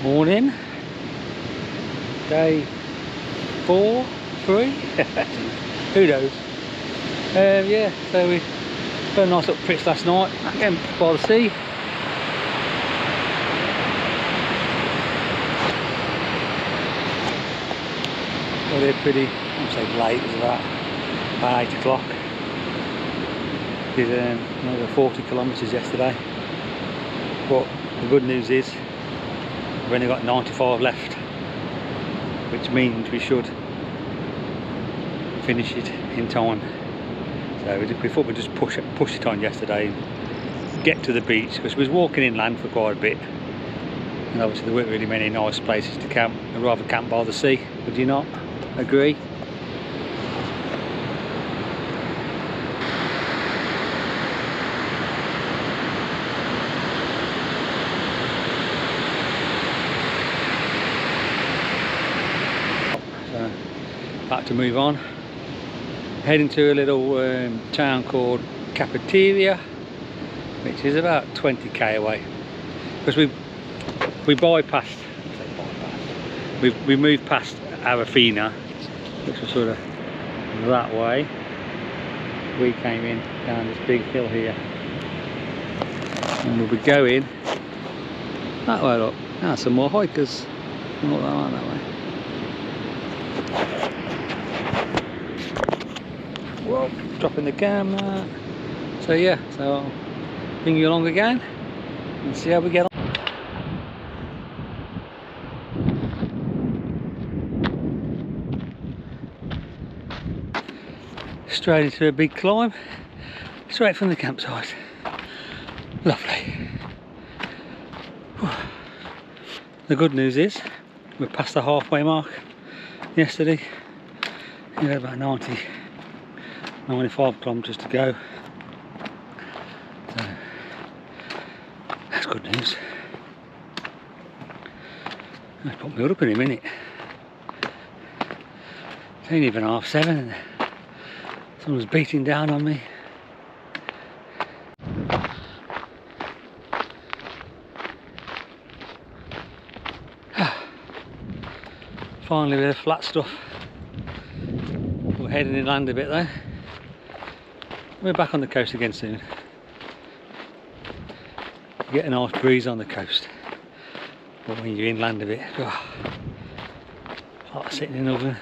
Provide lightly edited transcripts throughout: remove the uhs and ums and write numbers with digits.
Morning, day 4, 3, who knows. Yeah, so we had a nice little pitch last night, again by the sea. Got here pretty, I won't say late, it was about 8 o'clock. Did another 40 kilometres yesterday, but the good news is we've only got 95 left, which means we should finish it in time. So we thought we'd just push it on yesterday and get to the beach, because we was walking inland for quite a bit, and obviously there weren't really many nice places to camp. I'd rather camp by the sea, would you not agree? About to move on, heading to a little town called Carrapateira, which is about 20k away, because we bypassed, we moved past Arrifana, which was sort of that way. We came in down this big hill here, and we'll be going that way. Look, some more hikers, not that way. Whoa, dropping the camera. So yeah, so I'll bring you along again and see how we get on. Straight into a big climb, straight from the campsite. Lovely. The good news is we're past the halfway mark. Yesterday we had about 95 kilometres to go, so that's good news. I'll put me up in a minute. It ain't even 7:30 and someone's beating down on me. Finally, with the flat stuff. We're heading inland a bit though. We're back on the coast again soon. You get a nice breeze on the coast, but when you're inland a bit, it's like sitting in an oven.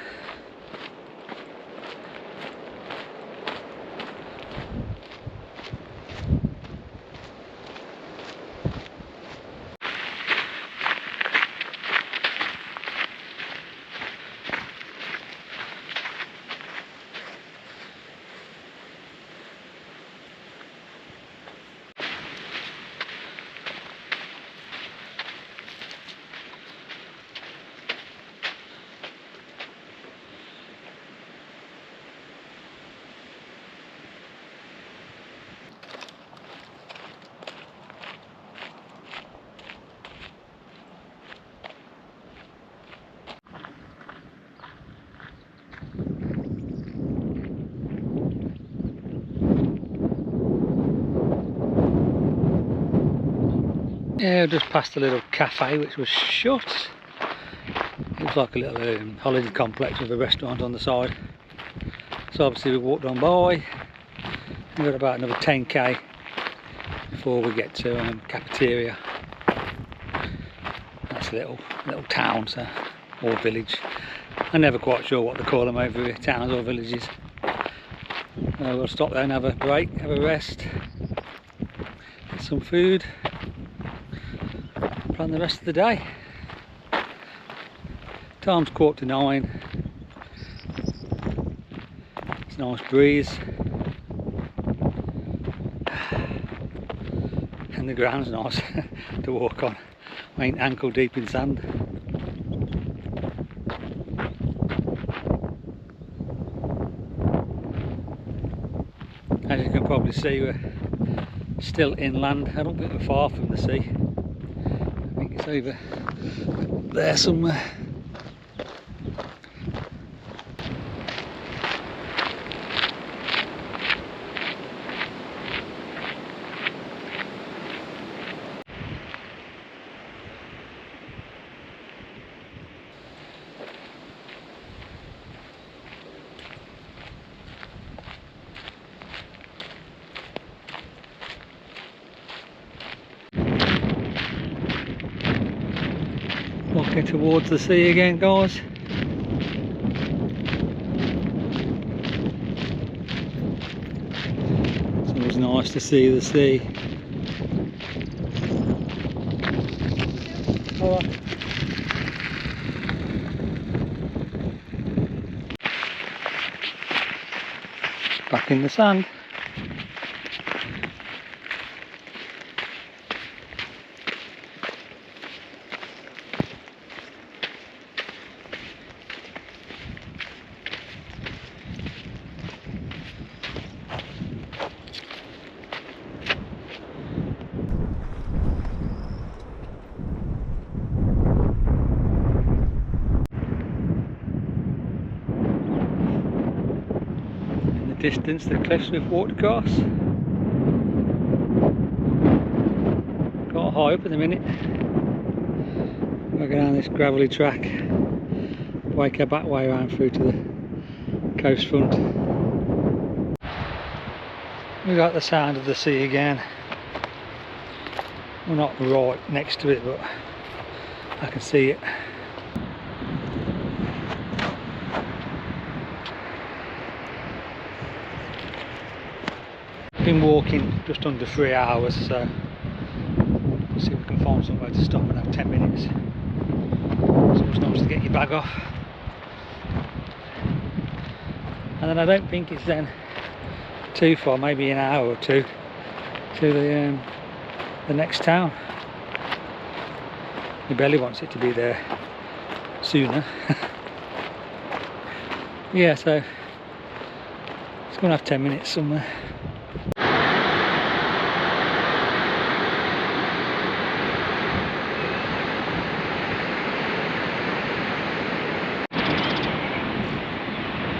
Yeah, just past a little cafe which was shut. It was like a little holiday complex with a restaurant on the side. So obviously we walked on by. We've got about another 10k before we get to Carrapateira. That's a little town, so, or village. I'm never quite sure what to call them over here, towns or villages. We'll stop there and have a break, have a rest, get some food, plan the rest of the day. Time's 9:15. It's a nice breeze, and the ground's nice to walk on. I ain't ankle deep in sand. As you can probably see, we're still inland. I don't think we're far from the sea. I think it's over there somewhere. Get towards the sea again, guys. It's always nice to see the sea. All right. Back in the sand. Distance, the cliffs we've walked across. Quite high up at the minute. We'll go down this gravelly track, wake our back way around through to the coast front. We got the sound of the sea again. We're not right next to it, but I can see it. Been walking just under 3 hours, so we'll see if we can find somewhere to stop and have 10 minutes. So it's nice to get your bag off. And then I don't think it's then too far, maybe an hour or two, to the next town. Your belly wants it to be there sooner. Yeah, so it's going to have 10 minutes somewhere.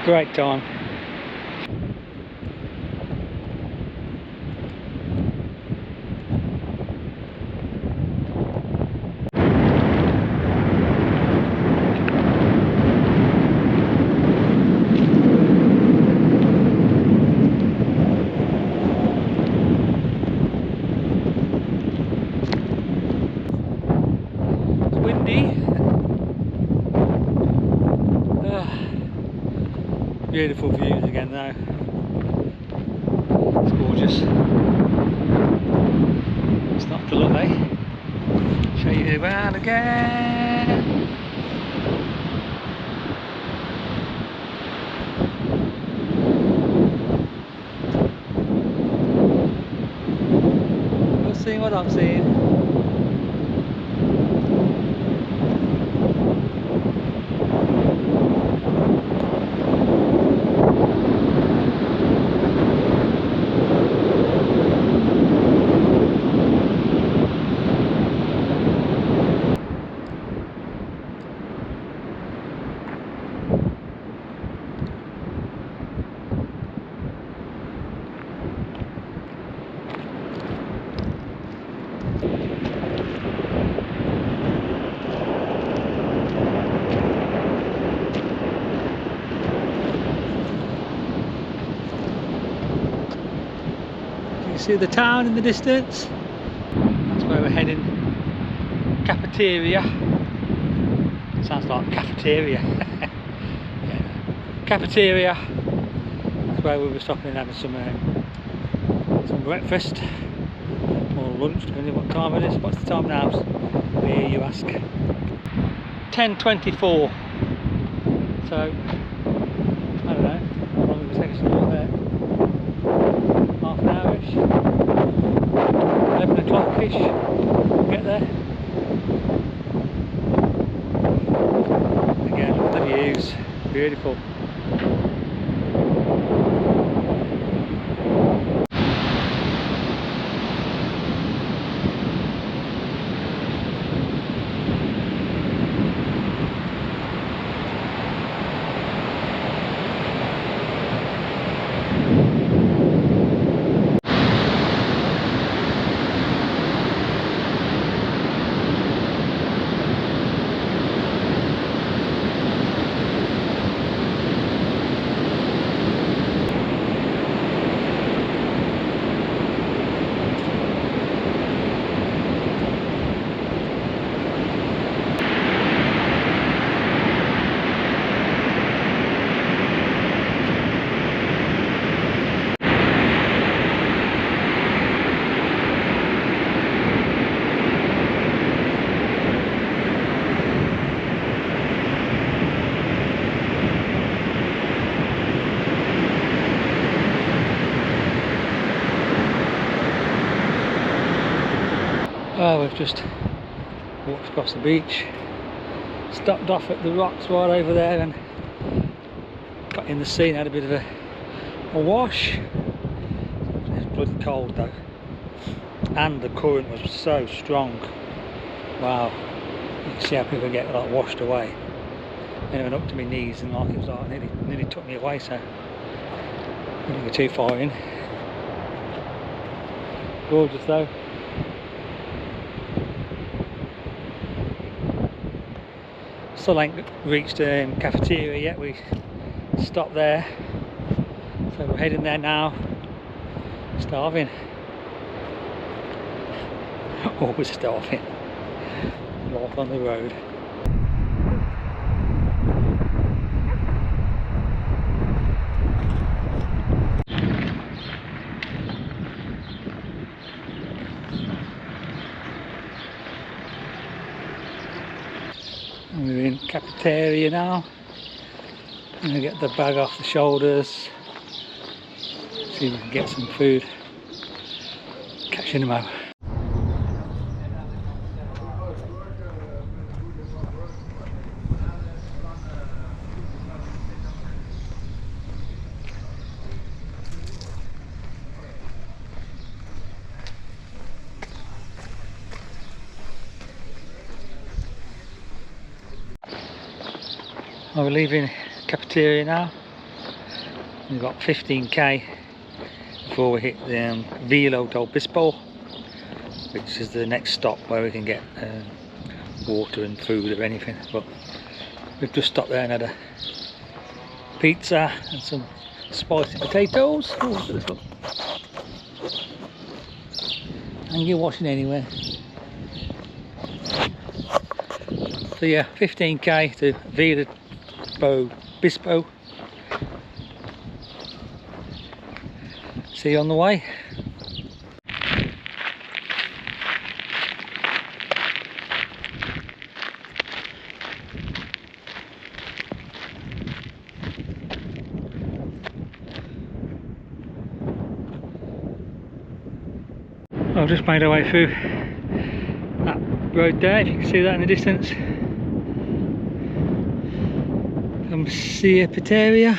Great time. It's windy. Beautiful views again though. It's gorgeous. It's not to look, eh? Show you around again. You're seeing what I'm seeing. See the town in the distance? That's where we're heading. Carrapateira. Sounds like cafeteria. Yeah. Carrapateira. That's where we'll be stopping and having some breakfast or lunch, depending on what time it is. What's the time now? Here you ask. 10:24. So I don't know how long it will take us to walk there. Half an hour-ish, 11 o'clock-ish, get there. Again, look at the views, beautiful. So we've just walked across the beach, stopped off at the rocks right over there and got in the sea and had a bit of a wash. It's bloody cold though, and the current was so strong. Wow, you can see how people get like washed away. And it went up to my knees and like it was like nearly took me away, so I didn't go too far in. Gorgeous though. Still ain't reached Cafeteria yet. We stopped there, so we're heading there now. Starving. Always starving. Life on the road. And we're in Carrapateira now. I'm going to get the bag off the shoulders, see if we can get some food. Catch you in a moment. We're leaving Cafeteria now. We've got 15k before we hit the Vila del Bispo, which is the next stop where we can get water and food or anything. But we've just stopped there and had a pizza and some spicy potatoes. Oh, look at this look. And you're washing anywhere. So yeah, 15k to Vila Bispo. See you on the way. I've just made our way through that road there, if you can see that in the distance. From Carrapateira.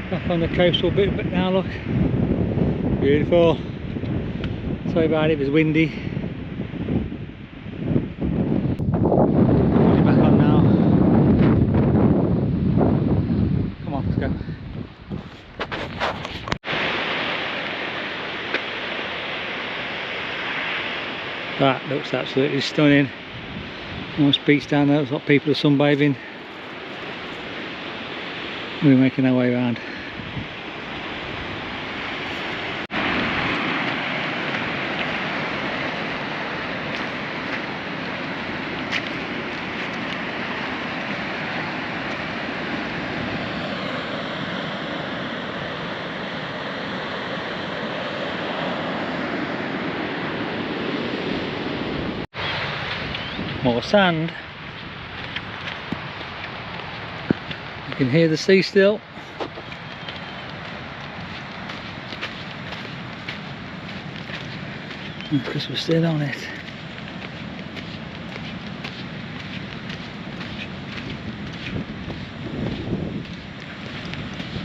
Back on the coastal bit now, look. Beautiful. Sorry about it, it was windy. Back on now. Come on, let's go. That looks absolutely stunning. Nice beach down there, looks like people are sunbathing. We're making our way around. More sand. You can hear the sea still. Because we're still on it.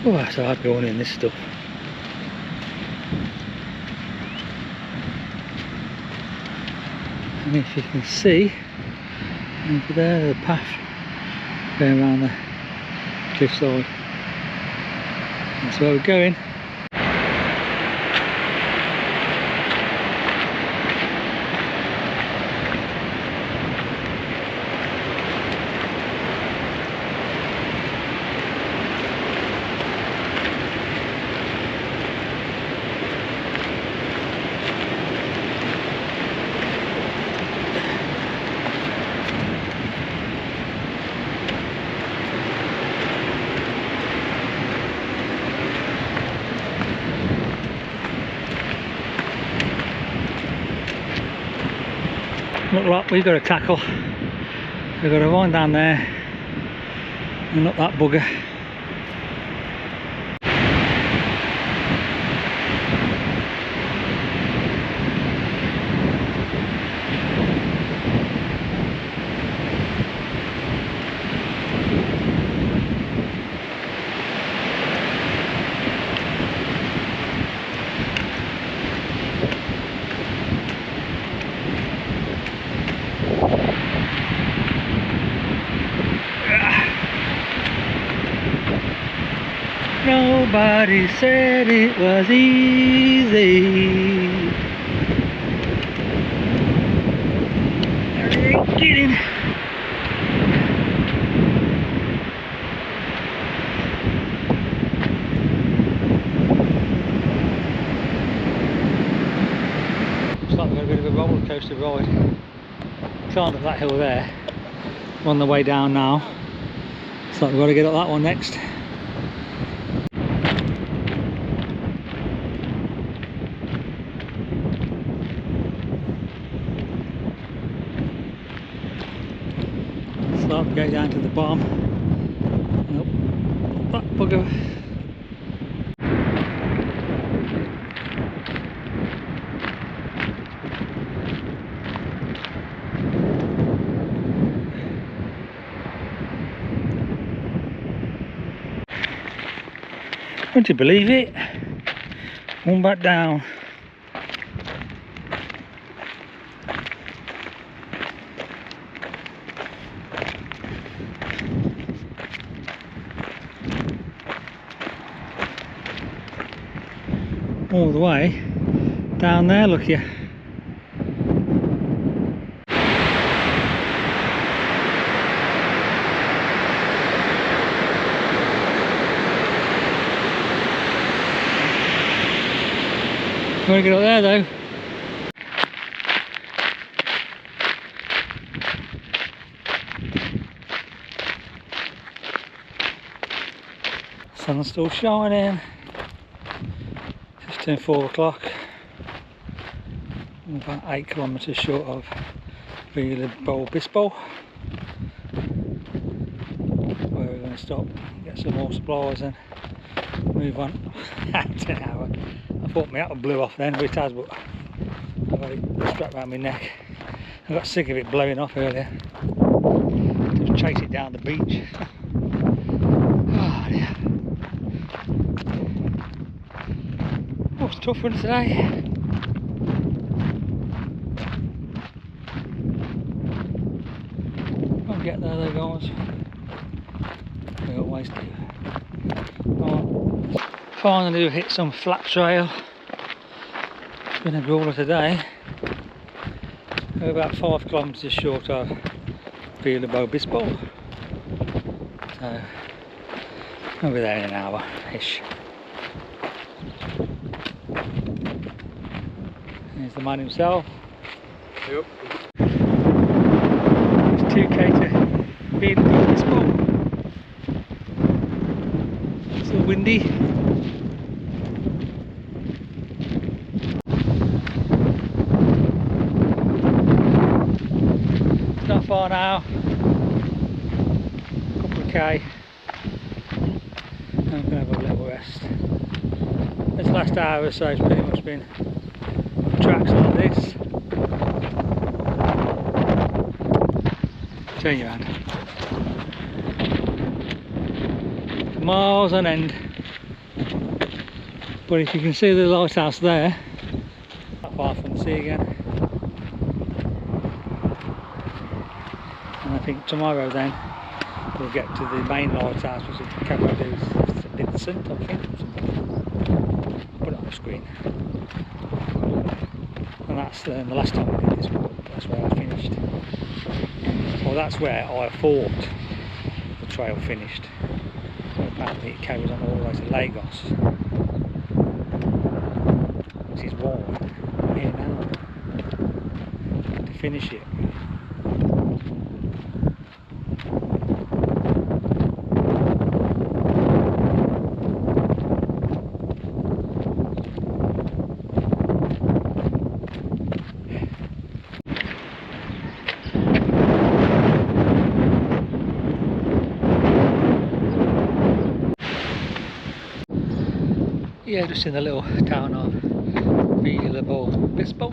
Oh, it's hard going in this stuff. And if you can see over there, the path going around the cliffside. That's where we're going. Look like we've got to tackle. We've got to wind down there and up that bugger. Nobody said it was easy. I ain't kidding. Looks like we've got a bit of a roller coaster ride. Climbed up that hill there. We're on the way down now. Looks like we've got to get up that one next. Start to go down to the bottom. Nope. That bugger. Wouldn't you believe it? One back down. All the way down there, look here. Want to get up there though. Sun's still shining. Just turned 4 o'clock. I'm about 8 kilometres short of Vila Bispo, where we're going to stop, get some more supplies and move on. I don't know. I thought my apple blew off then, but it has, but I've got it strapped around my neck. I got sick of it blowing off earlier. Just chase it down the beach. Oh dear. Oh, it's a tough one today. I'll get there though, guys. We've got ways to go. Right. Finally hit some flat trail. It's been a brawler today. We're about 5 kilometres short of Vila Bispo. So we'll be there in an hour-ish. There's the man himself. Yep. It's 2k to Vila Bispo. It's all windy. Not far now, couple of k. I'm going to have a little rest. This last hour or so has pretty much been tracks like this. Turn your hand. For miles on end. But if you can see the lighthouse there, not far from the sea again. And I think tomorrow then we'll get to the main lighthouse, which is Carrapateira, I think. I'll put it on the screen. And that's the last time we did this walk, that's where I finished. Well, that's where I thought the trail finished. But apparently it carries on all the way to Lagos, which is why I'm here now, to finish it. Yeah, just in the little town of Vila Bispo.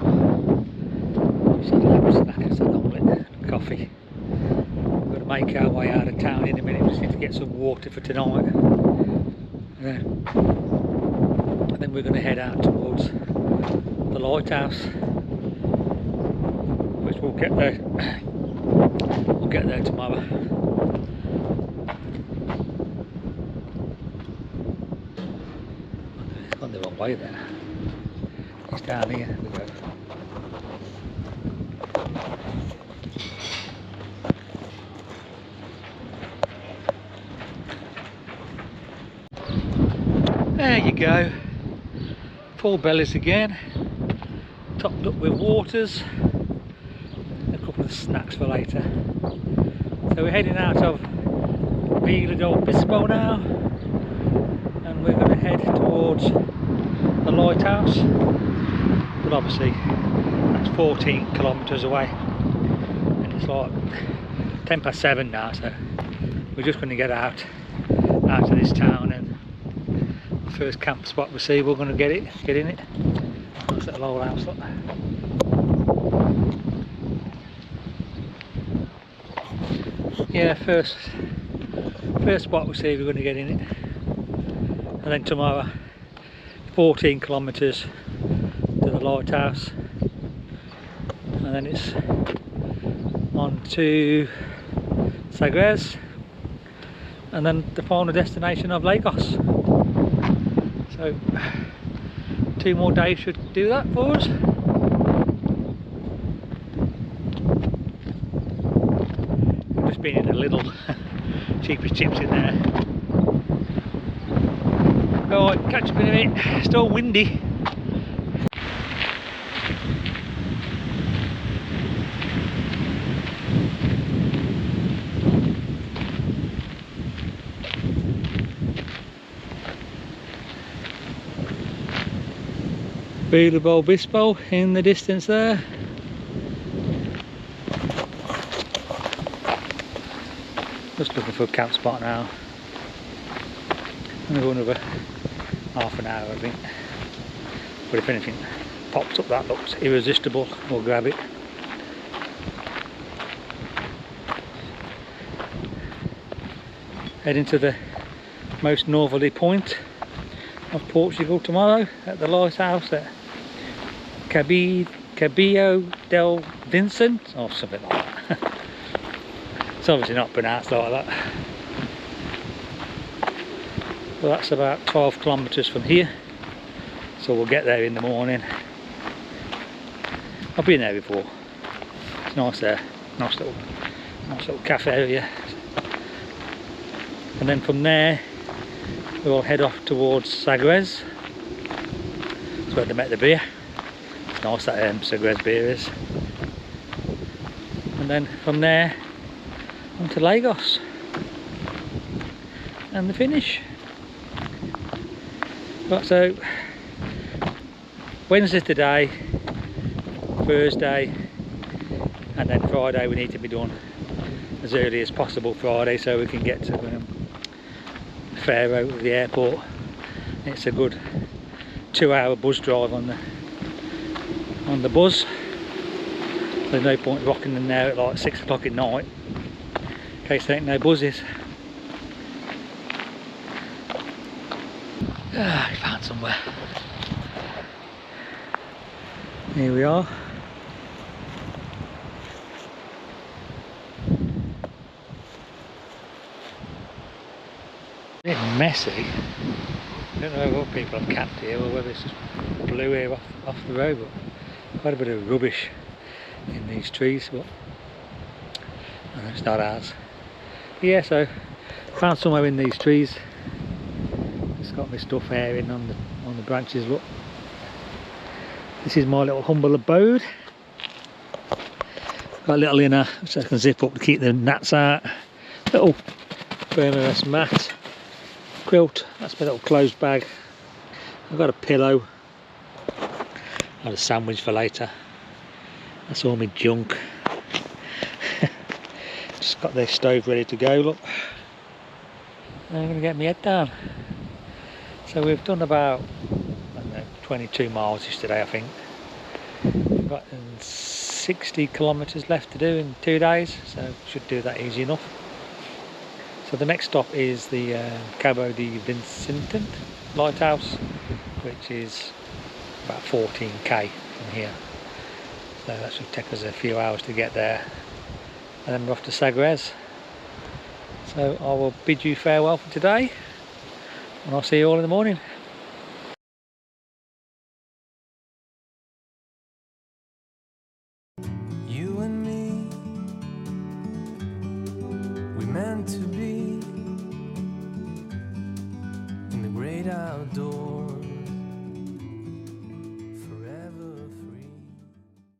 Just had a little snack, it's an omelette and coffee. We're going to make our way out of town in a minute. We just need to get some water for tonight. And then we're going to head out towards the lighthouse, which we'll get there. We'll get there tomorrow. way there. It's down here. Here we go. There you go. Full bellies again. Topped up with waters. A couple of snacks for later. So we're heading out of Vila del Bispo now, and we're going to head towards the lighthouse, but obviously that's 14 kilometres away, and it's like 10 past 7 now, so we're just going to get out of this town, and the first camp spot we see, we're going to get in it. Nice little old house, look. Yeah, first spot we see, we're going to get in it, and then tomorrow 14 kilometres to the lighthouse, and then it's on to Sagres, and then the final destination of Lagos. So 2 more days should do that for us. Just been in a little cheapest chips in there. Alright, catch up in a minute. Still windy. Vila del Bispo in the distance there. Just looking for a camp spot now. I'm going to go another half an hour, I think. But if anything pops up that looks irresistible, we'll grab it. Heading to the most northerly point of Portugal tomorrow at the lighthouse at Cabello del Vincent, or something like that. It's obviously not pronounced like that. Well, that's about 12 kilometres from here, so we'll get there in the morning. I've been there before. It's nice there, nice little cafe area. And then from there we'll head off towards Sagres. That's where they make the beer. It's nice that Sagres beer is. And then from there on to Lagos and the finish. Right, so Wednesday today, Thursday, and then Friday we need to be done as early as possible Friday, so we can get to Faro, the airport. It's a good 2-hour bus drive on the bus. There's no point rocking in there at like 6 o'clock at night in case there ain't no buses. Ah, we found somewhere. Here we are. A bit messy. I don't know what people have camped here or whether it's just blew here off the road, but quite a bit of rubbish in these trees, but it's not ours. But yeah, so found somewhere in these trees. Just got my stuff airing on the branches. Look, this is my little humble abode. Got a little inner so I can zip up to keep the gnats out. Little firmness mat. Quilt, that's my little clothes bag. I've got a pillow. I've got a sandwich for later. That's all my junk. Just got the stove ready to go, look. I'm going to get my head down. So we've done about, I don't know, 22 miles yesterday, I think. We've got 60 kilometres left to do in 2 days, so should do that easy enough. So the next stop is the Cabo de Vicentina lighthouse, which is about 14k from here. So that should take us a few hours to get there. And then we're off to Sagres. So I will bid you farewell for today, and I'll see you all in the morning. meant to be in the great outdoors.